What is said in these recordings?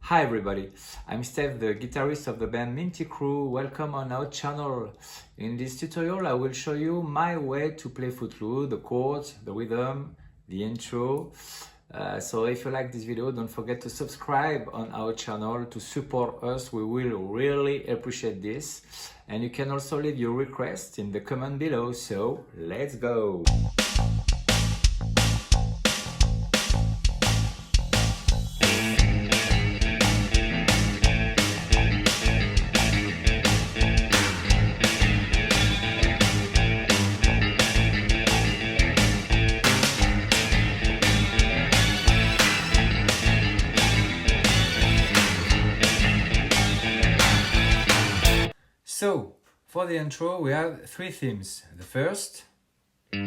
Hi everybody, I'm Steph, the guitarist of the band Minty Crew. Welcome on our channel. In this tutorial I will show you my way to play Footloose, the chords, the rhythm, the intro. So if you like this video, don't forget to subscribe on our channel to support us. We will really appreciate this. And you can also leave your request in the comment below. So let's go! So, for the intro we have three themes. The first, the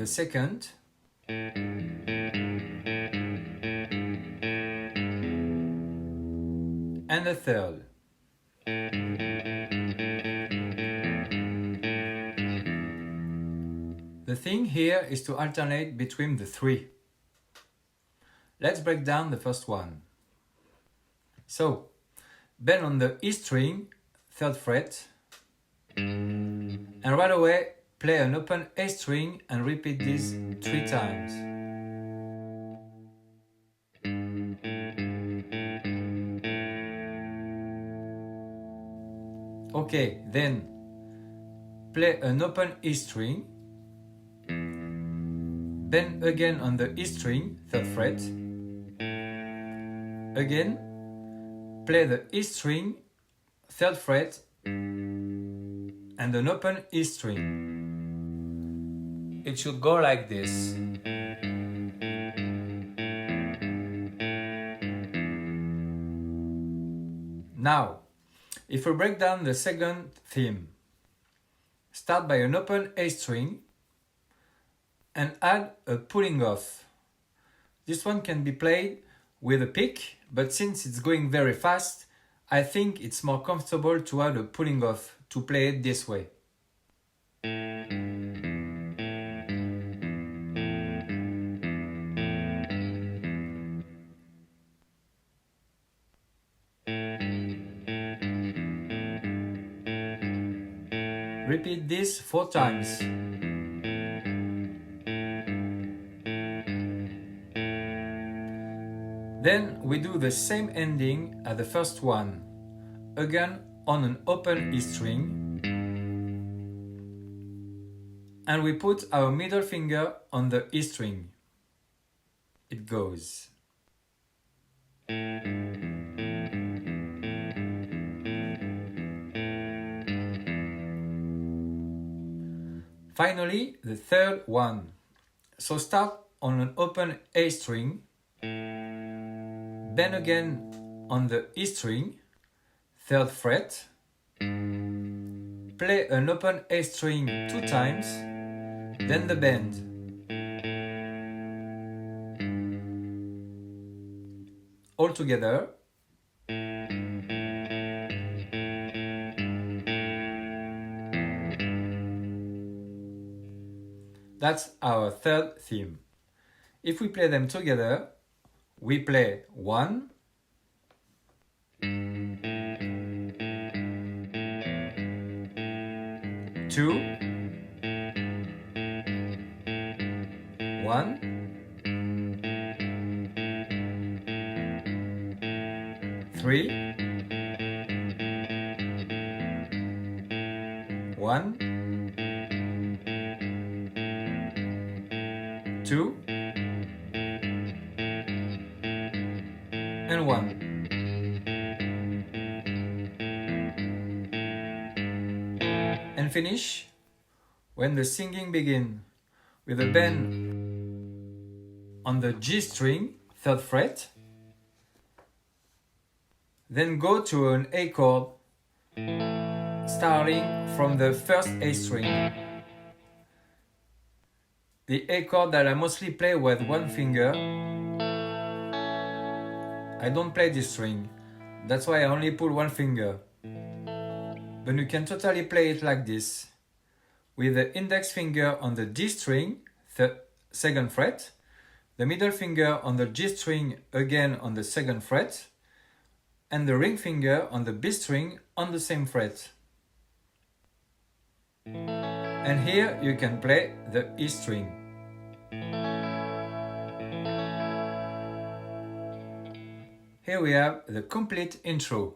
second, and the third. The thing here is to alternate between the three. Let's break down the first one. So, bend on the E string, 3rd fret, and right away play an open A string and repeat this 3 times. Okay, then play an open E string, bend again on the E string, 3rd fret, again play the E string, 3rd fret, and an open E string. It should go like this. Now, if we break down the second theme, start by an open A string and add a pulling off. This one can be played with a pick, but since it's going very fast, I think it's more comfortable to add a pulling off to play it this way. Repeat this 4 times. Then we do the same ending as the first one, again on an open E string, and we put our middle finger on the E string. It goes. Finally, the third one. So start on an open A string, bend again on the E string, 3rd fret, play an open A string 2 times, then the bend. All together. That's our third theme. If we play them together, we play 1, 2, 1, 3, 1, 2, and 1. And finish when the singing begins with a bend on the G string, 3rd fret, then go to an A chord starting from the first A string. The A chord that I mostly play with one finger. I don't play this string, that's why I only pull one finger. But you can totally play it like this, with the index finger on the D string, 2nd fret, the middle finger on the G string again on the 2nd fret, and the ring finger on the B string on the same fret. And here you can play the E string. Here we have the complete intro.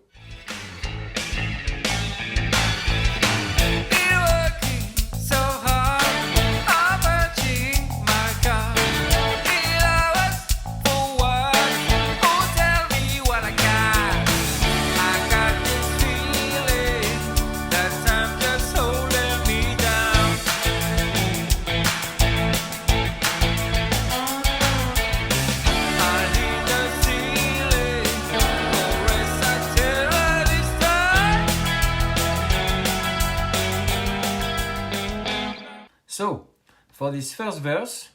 So, for this first verse,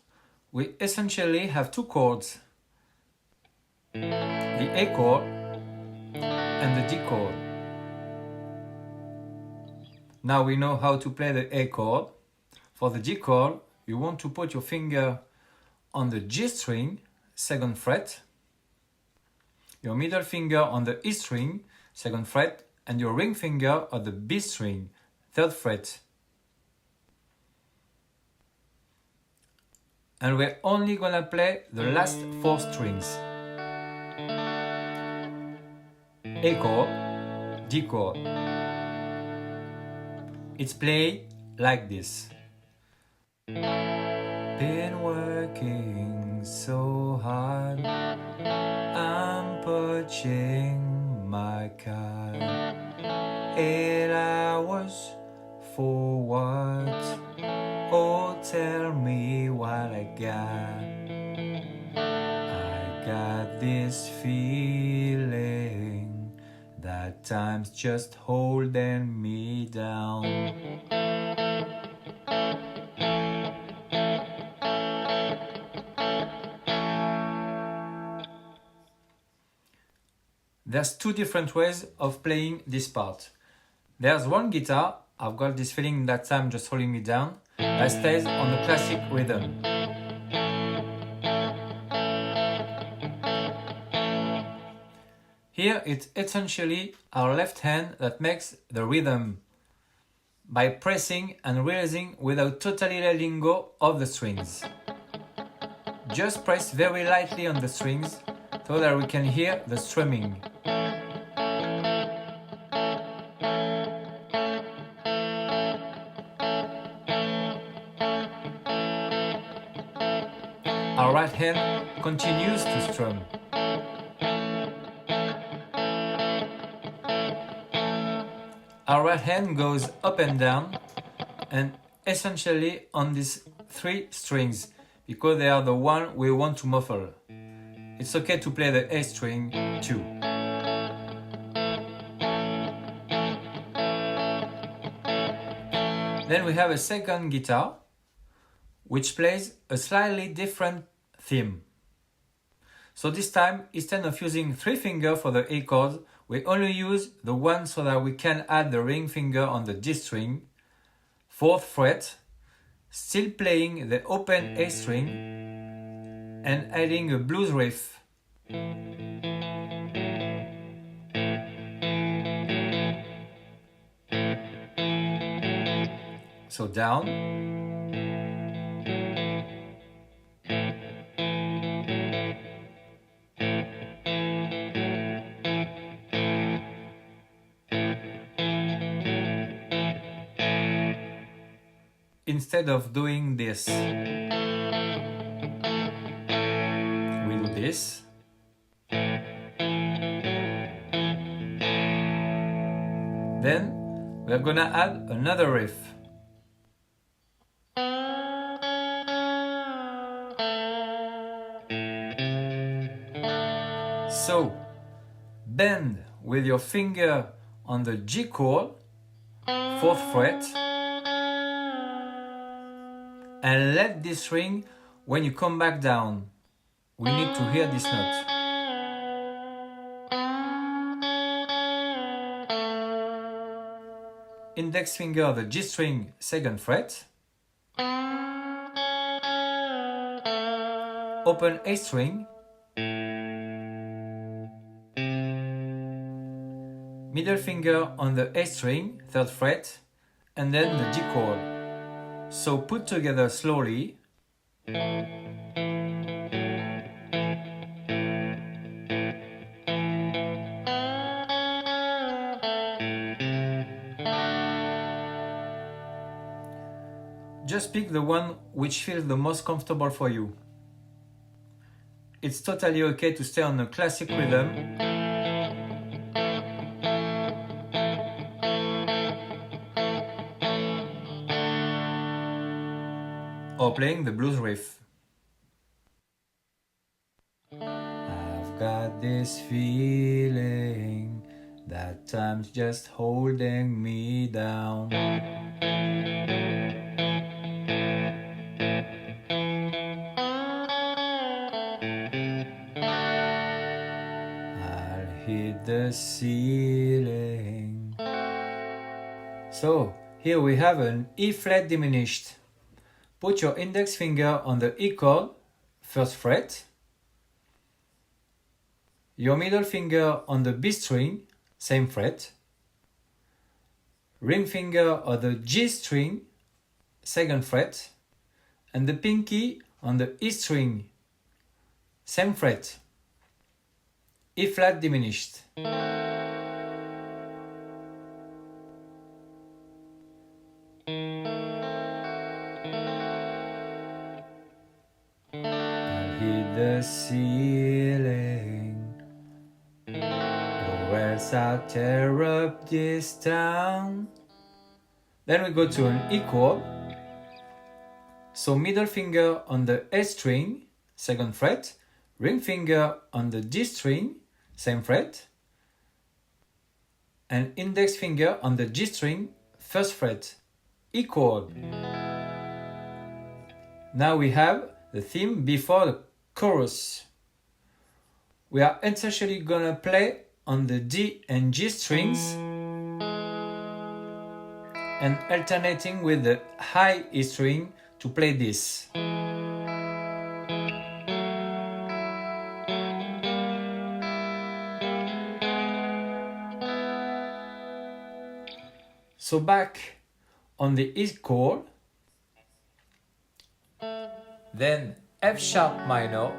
we essentially have two chords, the A chord and the D chord. Now we know how to play the A chord. For the D chord, you want to put your finger on the G string, 2nd fret, your middle finger on the E string, 2nd fret, and your ring finger on the B string, 3rd fret. And we're only gonna play the last 4 strings. A chord, D chord. It's played like this. Been working so hard, I'm pushing my car. 8 hours for what? Oh, tell me what I got. I got this feeling that time's just holding me down. There's 2 different ways of playing this part. There's one guitar, I've got this feeling that time just holding me down, that stays on the classic rhythm. Here it's essentially our left hand that makes the rhythm by pressing and releasing without totally letting go of the strings. Just press very lightly on the strings so that we can hear the strumming. Our right hand continues to strum. Our right hand goes up and down, and essentially on these 3 strings, because they are the one we want to muffle. It's okay to play the A string too. Then we have a second guitar, which plays a slightly different theme. So this time, instead of using 3 fingers for the A chord, we only use the one so that we can add the ring finger on the D string, 4th fret, still playing the open A string, and adding a blues riff. So down. Instead of doing this, we do this. Then we're gonna add another riff. So bend with your finger on the G chord, 4th fret, and let this ring when you come back down. We need to hear this note. Index finger of the G string, 2nd fret. open A string, middle finger on the A string, 3rd fret, and then the G chord. So put together slowly. Just pick the one which feels the most comfortable for you. It's totally okay to stay on a classic rhythm or playing the blues riff. I've got this feeling that time's just holding me down. I'll hit the ceiling. So here we have an E flat diminished. Put your index finger on the E chord, 1st fret, your middle finger on the B string, same fret, ring finger on the G string, 2nd fret, and the pinky on the E string, same fret, E flat diminished. Hit the ceiling, or else I'll tear up this town. Then we go to an E chord. So middle finger on the A string, 2nd fret, ring finger on the G string, same fret, and index finger on the G string, 1st fret, E chord. Now we have the theme before the chorus. We are essentially gonna play on the D and G strings and alternating with the high E string to play this. So back on the E chord, then F sharp minor,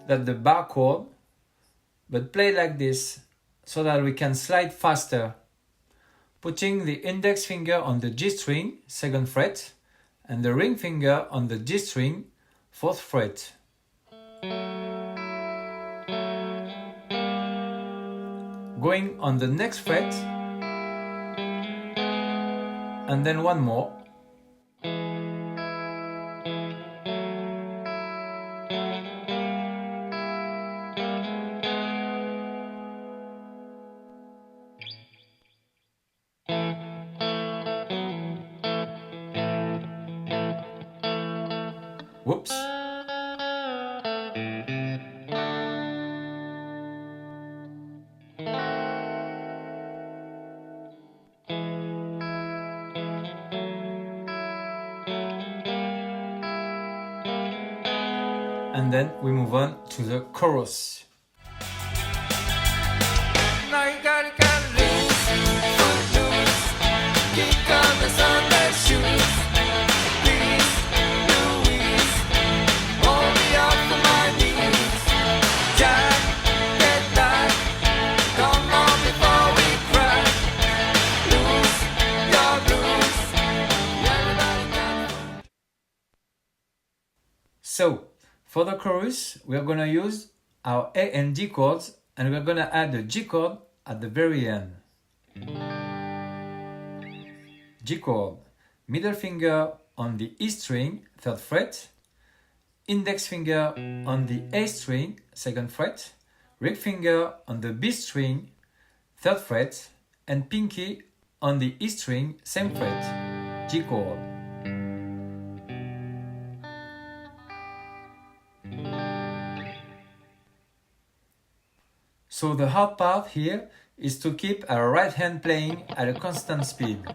that's the bar chord, but play like this so that we can slide faster. Putting the index finger on the G string, 2nd fret, and the ring finger on the G string, 4th fret. Going on the next fret, and then one more. Whoops. And then we move on to the chorus. Now you gotta lose, kick on the Sunday shoes. Please, Louise, hold me up for my knees. Jack, get back, come on before we cry. Lose your blues. So, for the chorus, we are gonna use our A and D chords, and we're gonna add the G chord at the very end. G chord, middle finger on the E string, 3rd fret, index finger on the A string, 2nd fret, ring finger on the B string, 3rd fret, and pinky on the E string, same fret, G chord. So the hard part here is to keep our right hand playing at a constant speed.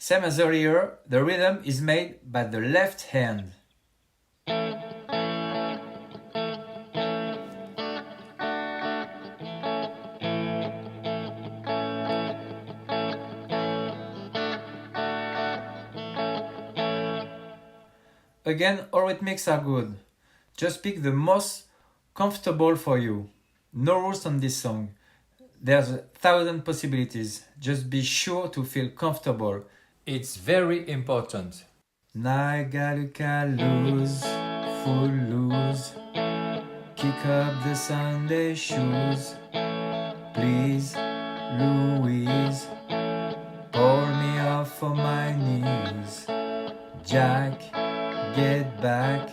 Same as earlier, the rhythm is made by the left hand. Again, all rhythmics are good. Just pick the most comfortable for you. No rules on this song. There's 1,000 possibilities. Just be sure to feel comfortable. It's very important. Nagaluka lose, full lose. Kick up the Sunday shoes. Please, Louise, pull me off of my knees. Jack, get back.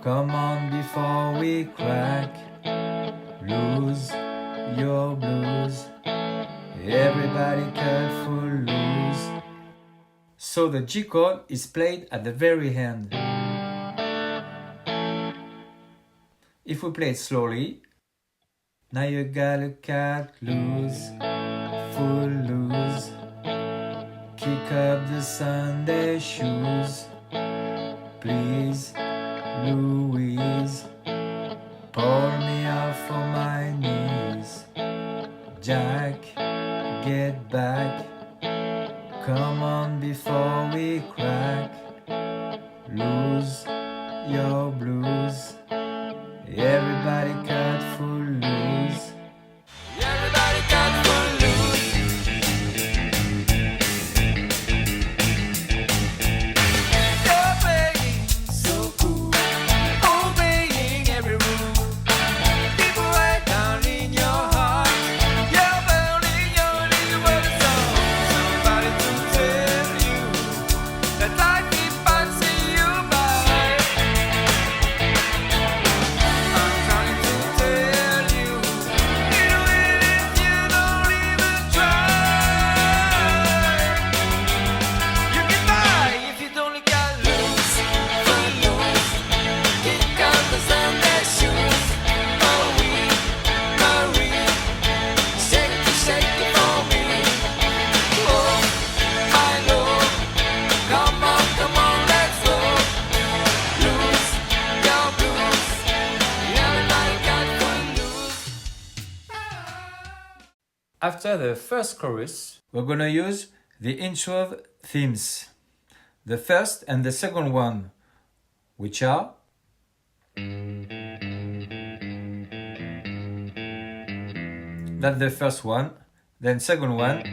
Come on before we crack. Lose your blues. Everybody cut full loose. So the G chord is played at the very end. If we play it slowly, now you gotta cut loose, full loose. Kick up the Sunday shoes. Please, Louise, pull me off of my knees. Jack, get back. Come on before we crack. Lose your blues. Everybody cut full loose. Everybody got full loose. You're playing so cool, obeying every rule. Deep way down in your heart, you're burning your little world song. Somebody to tell you that life keeps passing you by. I'm trying to tell you, you will if you don't even try. You can buy if you don't look at loose, full loose. Kick out the Sunday shoes. Marie, Marie, shake it for me. Oh, my Lord, come on, let's go. Lose your blues. Everybody got full loose. After the first chorus, we're gonna use the intro themes. The first and the second one, which are that's the first one, then second one,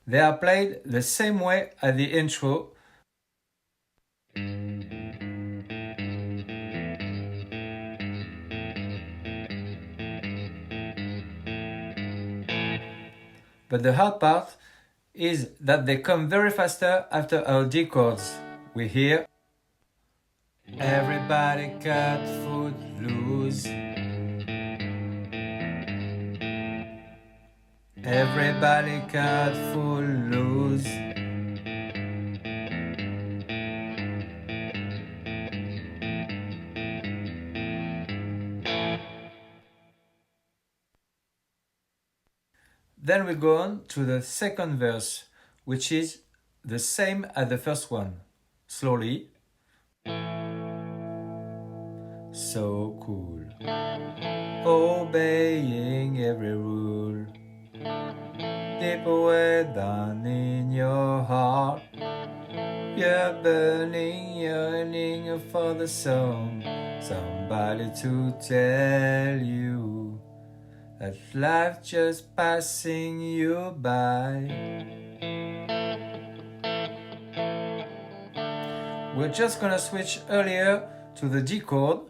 they are played the same way as the intro. But the hard part is that they come very faster after our D chords. We hear everybody cut foot loose. Everybody cut full loose. Then we go on to the second verse, which is the same as the first one. Slowly. So cool. Obeying every rule. Deep away down in your heart. You're burning, yearning for the song. Somebody to tell you that life just passing you by. We're just gonna switch earlier to the D chord.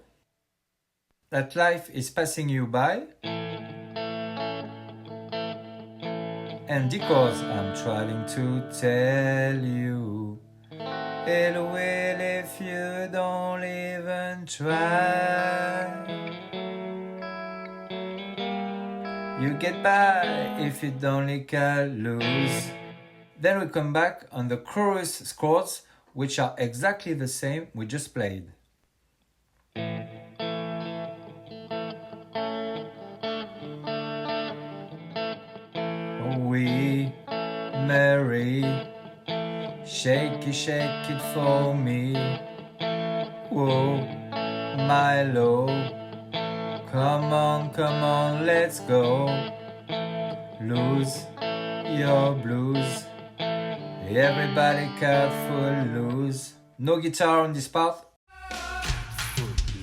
That life is passing you by. And D chords, I'm trying to tell you, it will if you don't even try. You get by if you don't lick loose. Then we come back on the chorus chords, which are exactly the same we just played. wee, Mary. Shake it for me. Whoa, Milo. Come on, let's go. Lose your blues. Everybody careful, lose. No guitar on this part.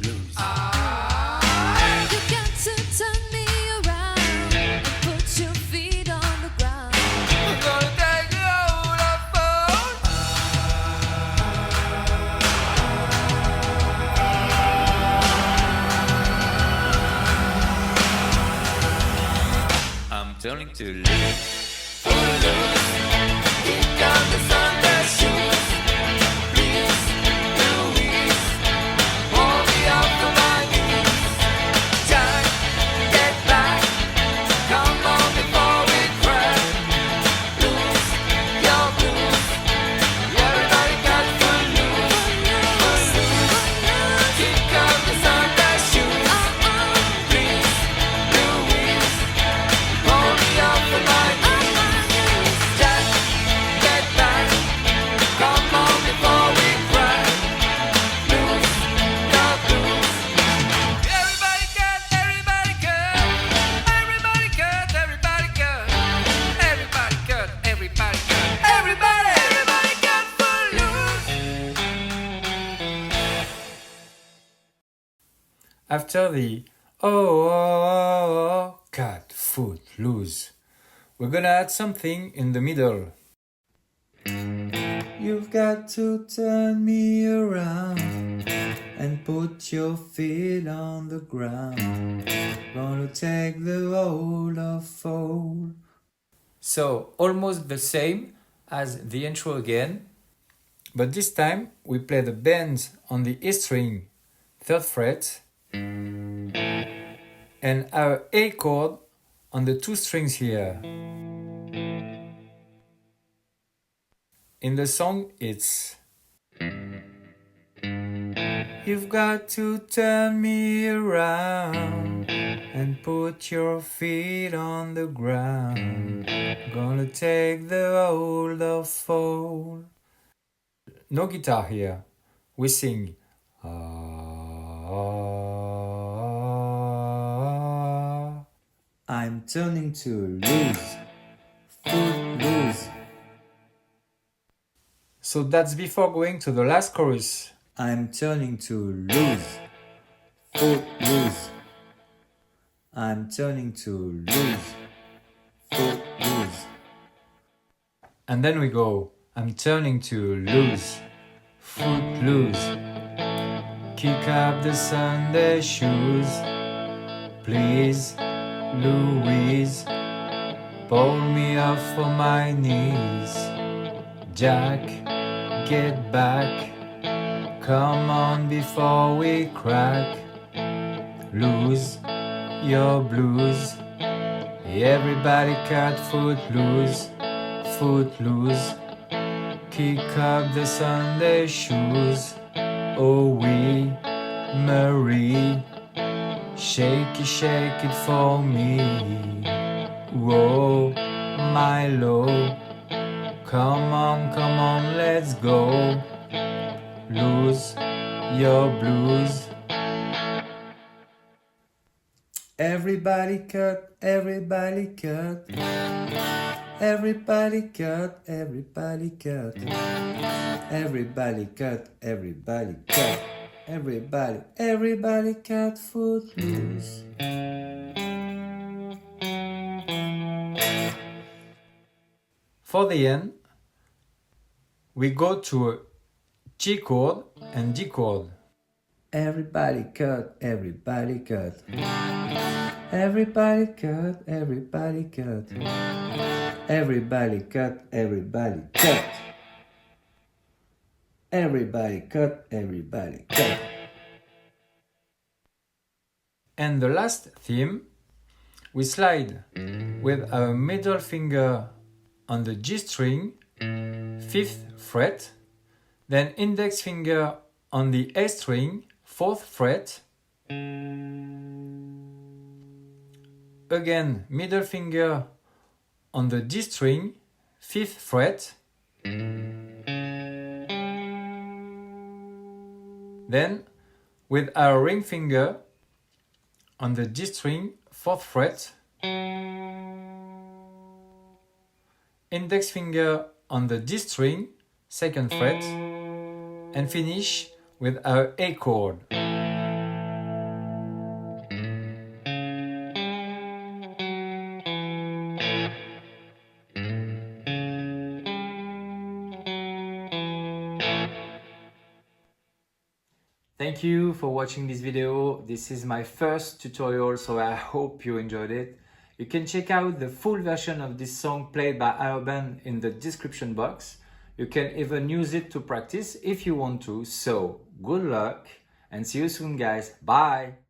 Lose. You got to turn me around and put your feet on the ground. I'm gonna take you out of phone. I'm turning to lose. Here comes the sun that shoots. Please, Louise, hold me up to my knees. Jack, get back. Come on before we crack. Lose your blues. Everybody got to lose. Here comes the sun that shoots. Please, Louise, hold me up to my knees. Jack, get back. Come on before we crack. Lose your blues. Everybody cut, everybody cut. Everybody cut, everybody cut. Everybody cut, everybody cut. Everybody cut for lose. After the oh, cut, foot, lose, we're gonna add something in the middle. You've got to turn me around and put your feet on the ground. Gonna take the whole of fold. So almost the same as the intro again, but this time we play the bends on the E string, 3rd fret, and our A chord on the 2 strings here. In the song it's you've got to turn me around and put your feet on the ground. Gonna take the hold of fold. No guitar here. We sing I'm turning to lose, foot loose. So that's before going to the last chorus. I'm turning to lose, foot loose. I'm turning to lose, foot loose. And then we go, I'm turning to lose, foot loose. Kick up the Sunday shoes, please, Louise. Pull me off for my knees. Jack, get back. Come on before we crack. Lose your blues. Everybody cut foot loose, foot loose. Kick up the Sunday shoes. Oh wee, Marie. Shake it for me. Whoa, Milo. Come on, let's go. Lose your blues. Everybody cut, everybody cut. Everybody cut, everybody cut. Everybody cut, everybody cut. Everybody cut foot loose. For the end, we go to a G chord and D chord. Everybody cut, everybody cut. Everybody cut, everybody cut. Everybody cut, everybody cut. Everybody cut, everybody cut. And the last theme, we slide with our middle finger on the G string, 5th fret, then index finger on the A string, 4th fret, again middle finger on the D string, 5th fret. Then, with our ring finger on the D string, 4th fret. Index finger on the D string, 2nd fret. And finish with our A chord. Thank you for watching this video. This is my first tutorial, so I hope you enjoyed it. You can check out the full version of this song played by our band in the description box. You can even use it to practice if you want to. So, good luck and see you soon, guys. Bye!